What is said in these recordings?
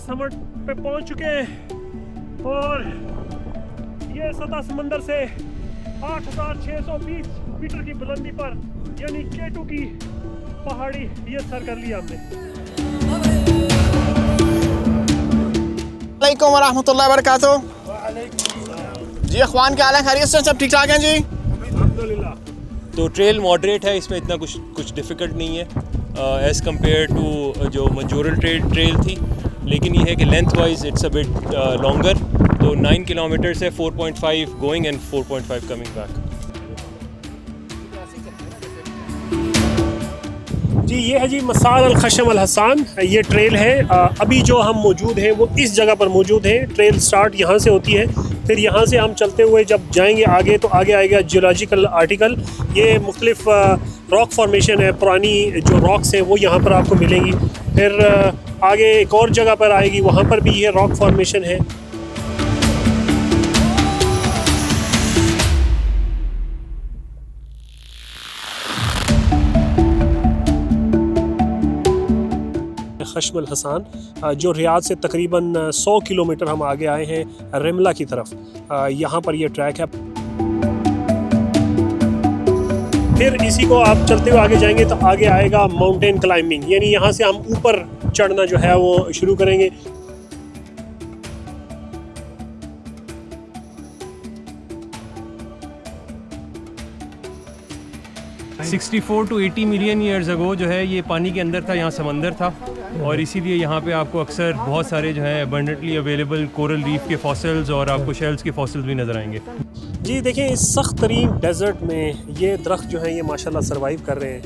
समट पे पहुंच चुके हैं और ये सतह समंदर से 8,620 मीटर की बुलंदी पर यानी K2 की पहाड़ी ये सर कर लिया हमने। वालेकुम वरहमतुल्लाहि वबरकातुहू। जी अखवान क्या हाल है, खैरियत से सब ठीक ठाक हैं जी? अल्हम्दुलिल्लाह। तो ट्रेल मॉडरेट है, इसमें इतना कुछ डिफ़िकल्ट नहीं है एज़ कम्पेयर टू जो मंजूरल ट्रेल थी, लेकिन ये है कि length wise it's a bit longer. तो 9 किलोमीटर है, 4.5 गोइंग एंड 4.5 कमिंग बैक। जी ये है जी मसार अल खशम अल हसान, ये ट्रेल है। अभी जो हम मौजूद हैं वो इस जगह पर मौजूद हैं। ट्रेल स्टार्ट यहाँ से होती है, फिर यहाँ से हम चलते हुए जब जाएंगे आगे तो आगे आएगा जियोलॉजिकल आर्टिकल। ये मुख्तलिफ रॉक फॉर्मेशन है, पुरानी जो रॉक्स हैं वो यहाँ पर आपको मिलेंगी। फिर आगे एक और जगह पर आएगी, वहाँ पर भी ये रॉक फॉर्मेशन है। खशम अल हसान जो रियाद से तकरीबन 100 किलोमीटर हम आगे आए हैं रिमला की तरफ। यहाँ पर ये ट्रैक है। फिर इसी को आप चलते हुए आगे जाएंगे तो आगे आएगा माउंटेन क्लाइंबिंग, यानी यहाँ से हम ऊपर चढ़ना जो है वो शुरू करेंगे। हाँ। 64 to 80 मिलियन ईयर्स अगो जो है ये पानी के अंदर था, यहाँ समंदर था, और इसीलिए यहाँ पे आपको अक्सर बहुत सारे जो है अबंडेंटली अवेलेबल कोरल रीफ के फॉसिल्स और आपको शेल्स के फॉसिल्स भी नज़र आएंगे। जी देखिए, इस सख्त तरीन डेजर्ट में ये दरख्त जो है ये माशाल्लाह सर्वाइव कर रहे हैं,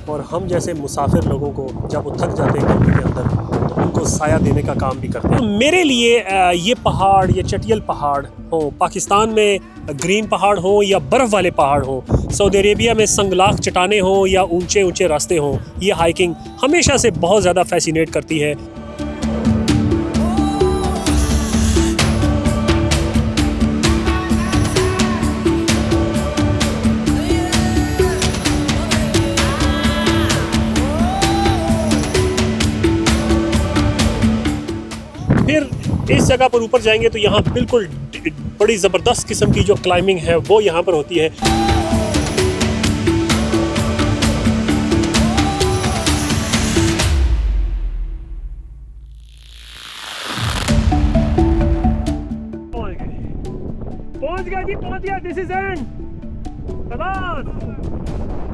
और हम जैसे मुसाफिर लोगों को जब वो थक जाते हैं कंट्री के अंदर तो उनको साया देने का काम भी करते हैं। तो मेरे लिए ये पहाड़, ये चटियल पहाड़ हो, पाकिस्तान में ग्रीन पहाड़ हो या बर्फ़ वाले पहाड़ हो, सऊदी अरेबिया में संगलाख चट्टानें हो या ऊंचे ऊंचे रास्ते हों, ये हाइकिंग हमेशा से बहुत ज़्यादा फैसिनेट करती है। फिर इस जगह पर ऊपर जाएंगे तो यहाँ बिल्कुल बड़ी ज़बरदस्त किस्म की जो क्लाइंबिंग है वो यहाँ पर होती है। पहुँच गया जी, पहुँच गया। दिस इज एंड, खलास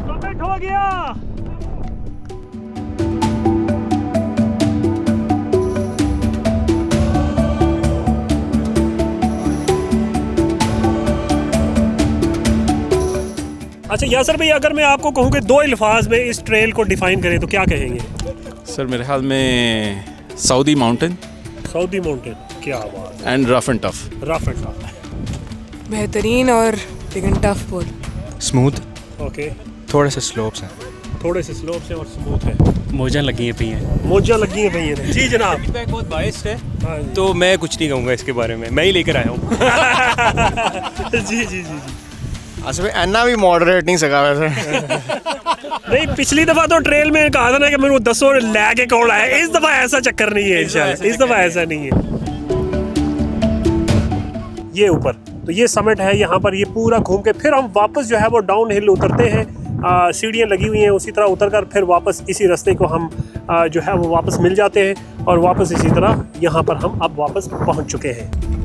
सबमिट हो गया। अच्छा यासर भाई, अगर मैं आपको कहूँ कि 2 अल्फाज में इस ट्रेल को डिफाइन करें तो क्या कहेंगे? सर मेरे ख्याल में सऊदी माउंटेन। सऊदी माउंटेन, क्या बात है। And rough and tough. Rough and tough, बेहतरीन और लेकिन टफ बोल। Smooth, okay. थोड़े से स्लोप्स हैं, थोड़े से स्लोप्स हैं और स्मूथ है। मोजा लगी है पई हैं। मोजा लगी है भैया। जी जनाब। फीडबैक बहुत बायस्ड है, हाँ जी। तो मैं कुछ नहीं कहूँगा इसके बारे में, मैं ही लेकर आया हूँ। जी जी जी जी। अच्छा भाई अन्ना भी मॉडरेट नहीं सका वैसे। नहीं, पिछली दफ़ा तो ट्रेल में कहा था ना कि मेरे को 10 लेके कौन आया। इस दफ़ा ऐसा चक्कर नहीं है इंशाल्लाह, इस दफ़ा ऐसा नहीं है। ये ऊपर तो ये समिट है, यहाँ पर ये पूरा घूम के फिर हम वापस जो है वो डाउन हिल उतरते हैं। सीढ़ियाँ लगी हुई हैं, उसी तरह उतर कर फिर वापस इसी रास्ते को हम जो है वो वापस मिल जाते हैं, और वापस इसी तरह यहाँ पर हम अब वापस पहुँच चुके हैं।